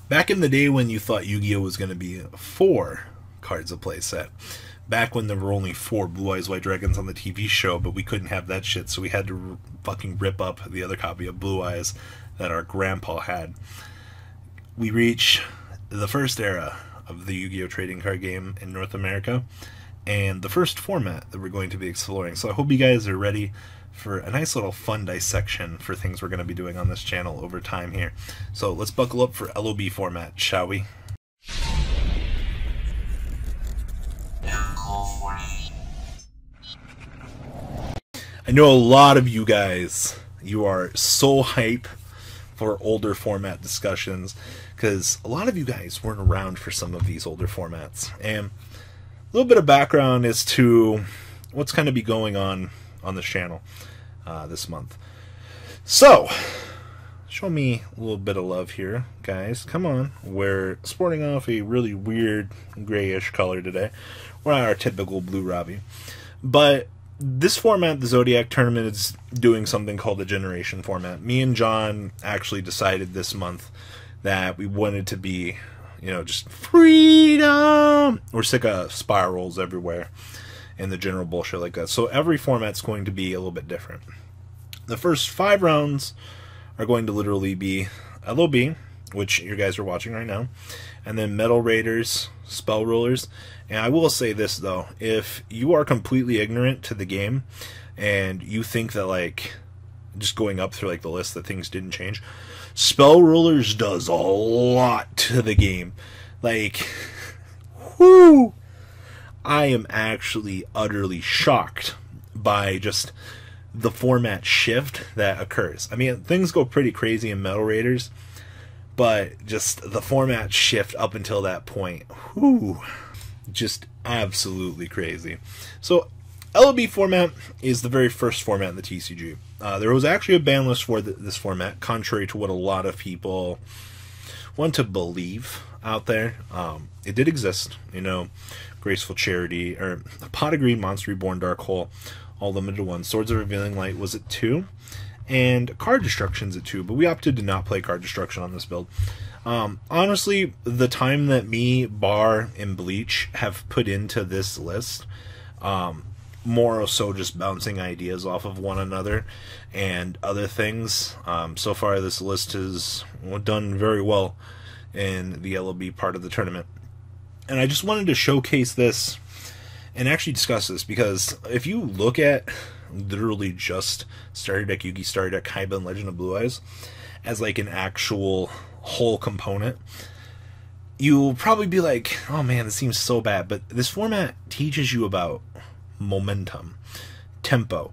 Back in the day when you thought Yu-Gi-Oh was going to be 4 cards a play set, back when there were only 4 Blue Eyes White Dragons on the TV show, but we couldn't have that shit, so we had to fucking rip up the other copy of Blue Eyes that our grandpa had. We reach the first era of the Yu-Gi-Oh trading card game in North America, and the first format that we're going to be exploring. So I hope you guys are ready for a nice little fun dissection for things we're going to be doing on this channel over time here. So let's buckle up for LOB format, shall we? I know a lot of you guys, you are so hype for older format discussions, because a lot of you guys weren't around for some of these older formats. And a little bit of background as to what's going to be going on this channel this month. So, show me a little bit of love here, guys. Come on. We're sporting off a really weird grayish color today. We're not our typical blue Robbie. But this format, the Zodiac Tournament, is doing something called the Generation format. Me and John actually decided this month that we wanted to be, you know, just freedom. We're sick of spirals everywhere and the general bullshit like that. So every format's going to be a little bit different. The first 5 rounds are going to literally be LOB, which you guys are watching right now, and then Metal Raiders, Spell Rulers. And I will say this, though, if you are completely ignorant to the game and you think that, like, just going up through, like, the list that things didn't change, Spell Rulers does a lot to the game. Like, whoo! I am actually utterly shocked by just the format shift that occurs. I mean, things go pretty crazy in Metal Raiders, but just the format shift up until that point, whoo, just absolutely crazy. So, LOB format is the very first format in the TCG. There was actually a ban list for this format, contrary to what a lot of people want to believe out there. It did exist, you know. Graceful Charity, or Pot of Green, Monster Reborn, Dark Hole, all limited ones. Swords of Revealing Light was at 2, and Card Destruction's at 2, but we opted to not play Card Destruction on this build. Honestly, the time that me, Bar, and Bleach have put into this list, more or so just bouncing ideas off of one another and other things. So far, this list has done very well in the LOB part of the tournament. And I just wanted to showcase this and actually discuss this, because if you look at literally just Starter Deck Yu-Gi, Starter Deck Kaiba, and Legend of Blue Eyes as like an actual whole component, you'll probably be like, oh man, this seems so bad. But this format teaches you about momentum, tempo,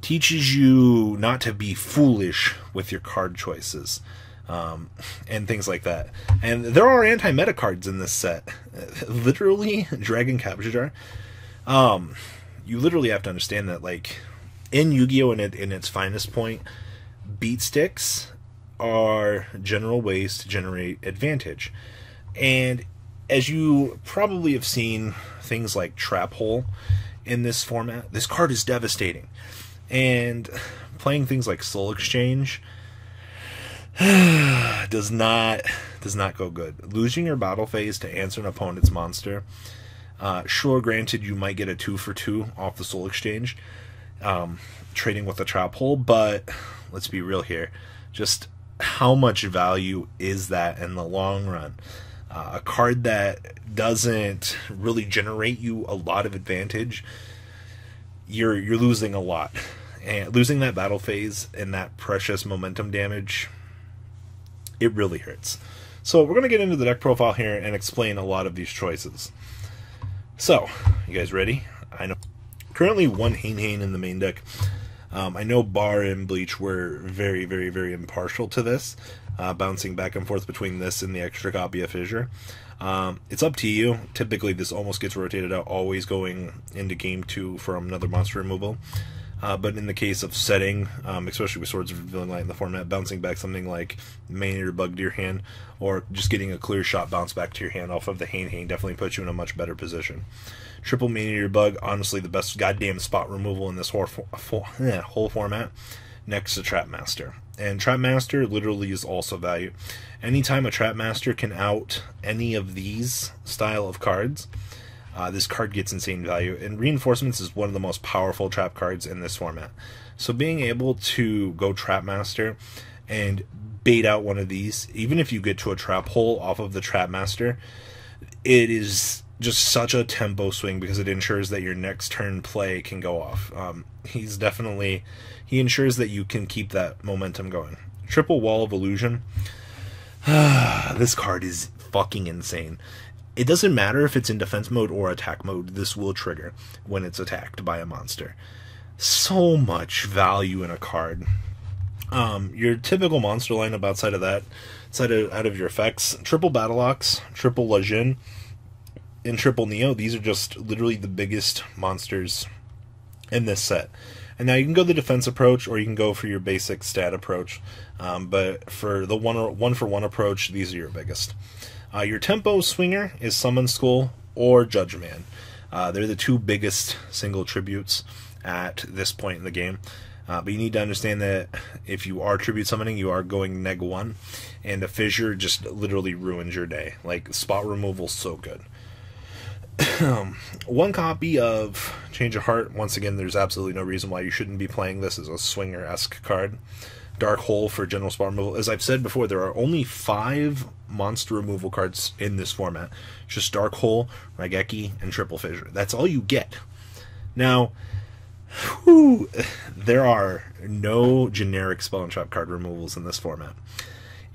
teaches you not to be foolish with your card choices. And things like that. And there are anti-meta cards in this set. Literally, Dragon Capture Jar. You literally have to understand that, like, in Yu-Gi-Oh! In its finest point, beat sticks are general ways to generate advantage. And as you probably have seen things like Trap Hole in this format, this card is devastating. And playing things like Soul Exchange does not go good. Losing your battle phase to answer an opponent's monster, sure, granted, you might get a 2-for-2 off the Soul Exchange, trading with a Trap Hole, but let's be real here, just how much value is that in the long run? A card that doesn't really generate you a lot of advantage, you're losing a lot, and losing that battle phase and that precious momentum damage, it really hurts. So we're going to get into the deck profile here and explain a lot of these choices. So, you guys ready? I know currently one Hane in the main deck. I know Bar and Bleach were very, very, very impartial to this, bouncing back and forth between this and the extra copy of Fissure. It's up to you. Typically this almost gets rotated out, always going into game 2 from another monster removal. But in the case of setting, especially with Swords of Revealing Light in the format, bouncing back something like Maneater Bug to your hand, or just getting a clear shot bounce back to your hand off of the Hane definitely puts you in a much better position. Triple Maneater Bug, honestly the best goddamn spot removal in this whole format, next to Trap Master. And Trapmaster literally is also value. Anytime a Trapmaster can out any of these style of cards, this card gets insane value. And Reinforcements is one of the most powerful trap cards in this format. So being able to go Trapmaster and bait out one of these, even if you get to a trap hole off of the Trapmaster, it is just such a tempo swing because it ensures that your next turn play can go off. He ensures that you can keep that momentum going. Triple Wall of Illusion. This card is fucking insane. It doesn't matter if it's in defense mode or attack mode, this will trigger when it's attacked by a monster. So much value in a card. Your typical monster lineup outside of that, out of your effects, Triple Battle Ox, Triple Lajin, and Triple Neo. These are just literally the biggest monsters in this set. And now you can go the defense approach, or you can go for your basic stat approach. But for the one for one approach, these are your biggest. Your tempo swinger is Summon Skull or Judge Man. They're the two biggest single tributes at this point in the game. But you need to understand that if you are tribute summoning, you are going -1, and a fissure just literally ruins your day. Like, spot removal, so good. One copy of Change of Heart. Once again, there's absolutely no reason why you shouldn't be playing this as a swinger-esque card. Dark Hole for general spot removal. As I've said before, there are only 5 monster removal cards in this format. It's just Dark Hole, Raigeki, and Triple Fissure. That's all you get. Now, there are no generic spell and trap card removals in this format.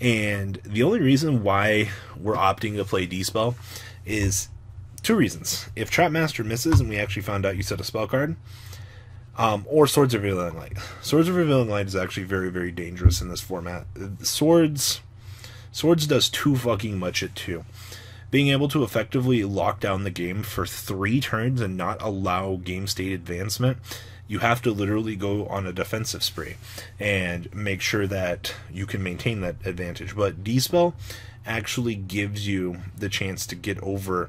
And the only reason why we're opting to play D-Spell is 2 reasons. If Trapmaster misses and we actually found out you set a spell card, or Swords of Revealing Light. Swords of Revealing Light is actually very, very dangerous in this format. Swords does too fucking much at 2. Being able to effectively lock down the game for 3 turns and not allow game state advancement, you have to literally go on a defensive spree and make sure that you can maintain that advantage. But D-Spell actually gives you the chance to get over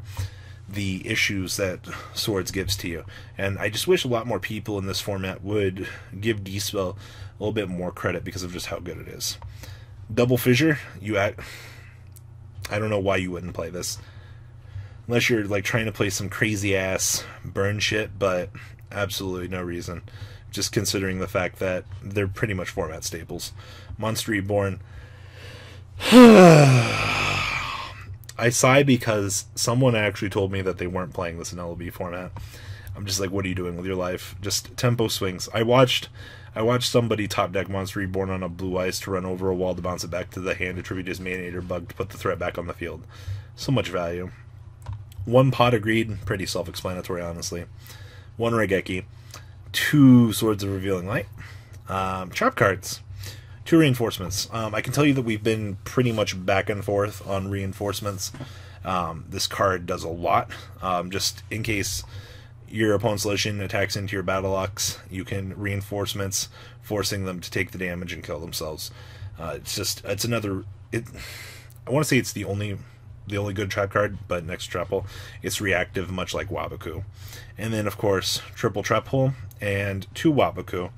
the issues that Swords gives to you. And I just wish a lot more people in this format would give D-Spell a little bit more credit because of just how good it is. Double Fissure, I don't know why you wouldn't play this. Unless you're like trying to play some crazy ass burn shit, but absolutely no reason. Just considering the fact that they're pretty much format staples. Monster Reborn. I sigh because someone actually told me that they weren't playing this in LB format. I'm just like, what are you doing with your life? Just tempo swings. I watched somebody top deck Monster Reborn on a Blue Eyes to run over a wall to bounce it back to the hand, attribute his Maninator bug to put the threat back on the field. So much value. 1 Pot of Greed, pretty self-explanatory, honestly. 1 Raigeki. 2 Swords of Revealing Light. Trap cards. 2 Reinforcements. I can tell you that we've been pretty much back and forth on Reinforcements. This card does a lot. Just in case your opponent's Legion attacks into your Battle Ox, you can Reinforcements, forcing them to take the damage and kill themselves. I want to say it's the only good trap card, but next to Trap Hole, it's reactive, much like Waboku. And then, of course, Triple Trap Hole and 2 Waboku.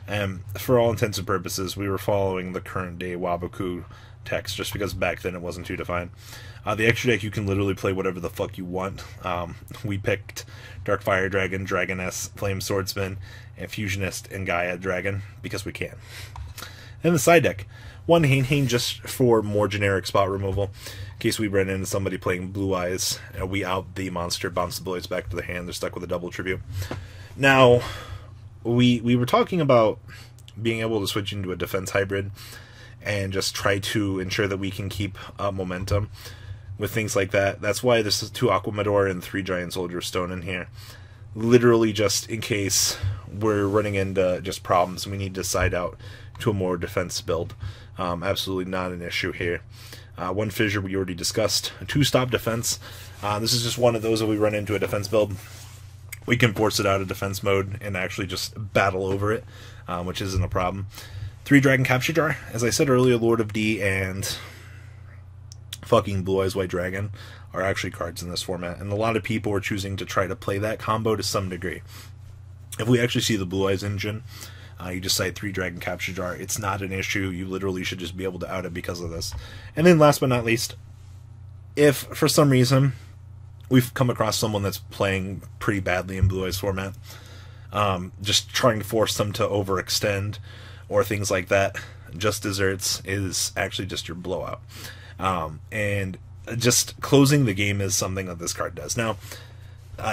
And for all intents and purposes, we were following the current day Waboku text, just because back then it wasn't too defined. The extra deck, you can literally play whatever the fuck you want. We picked Dark Fire Dragon, Dragoness, Flame Swordsman, and Fusionist and Gaia Dragon, because we can. And the side deck, 1 Hain just for more generic spot removal. In case we run into somebody playing Blue Eyes, and we out the monster, bounce the Blue Eyes back to the hand, they're stuck with a double tribute. Now, we were talking about being able to switch into a defense hybrid and just try to ensure that we can keep up momentum with things like that. That's why this is 2 Aquamador and 3 Giant Soldier Stone in here. Literally just in case we're running into just problems and we need to side out to a more defense build. Absolutely not an issue here. 1 Fissure we already discussed. 2 Stop Defense. This is just one of those that we run into a defense build. We can force it out of defense mode and actually just battle over it, which isn't a problem. 3 Dragon Capture Jar. As I said earlier, Lord of D and fucking Blue Eyes White Dragon are actually cards in this format, and a lot of people are choosing to try to play that combo to some degree. If we actually see the Blue Eyes engine, You just cite 3 Dragon Capture Jar. It's not an issue. You literally should just be able to out it because of this. And then last but not least, if for some reason we've come across someone that's playing pretty badly in Blue Eyes format, just trying to force them to overextend or things like that, Just Desserts is actually just your blowout. And just closing the game is something that this card does. Now,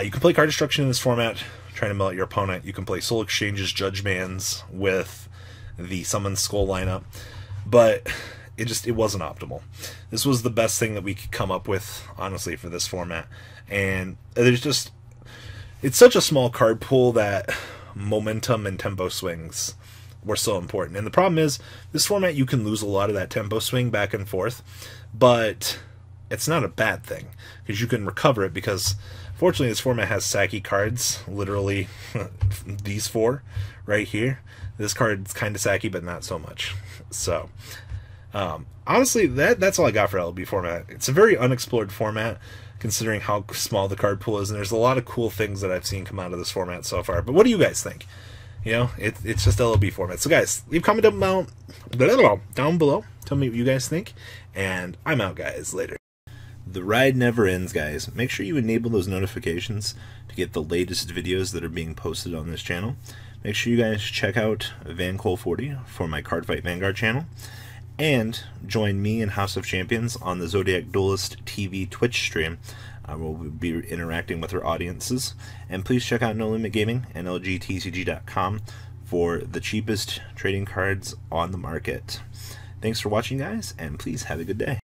you can play card destruction in this format, trying to mill out your opponent. You can play Soul Exchanges, Judge Bans with the Summon Skull lineup, but it wasn't optimal. This was the best thing that we could come up with, honestly, for this format. And it's such a small card pool that momentum and tempo swings were so important. And the problem is, this format, you can lose a lot of that tempo swing back and forth, but it's not a bad thing, because you can recover it, because fortunately this format has sacky cards, literally these 4 right here. This card's kind of sacky, but not so much. So, honestly, that's all I got for LB format. It's a very unexplored format, considering how small the card pool is, and there's a lot of cool things that I've seen come out of this format so far. But what do you guys think? You know, it's just LB format. So guys, leave a comment down below. Tell me what you guys think, and I'm out, guys. Later. The ride never ends, guys. Make sure you enable those notifications to get the latest videos that are being posted on this channel. Make sure you guys check out VanCole40 for my Cardfight Vanguard channel, and join me and House of Champions on the Zodiac Duelist TV Twitch stream. We'll be interacting with our audiences. And please check out No Limit Gaming and LGTCG.com for the cheapest trading cards on the market. Thanks for watching, guys, and please have a good day.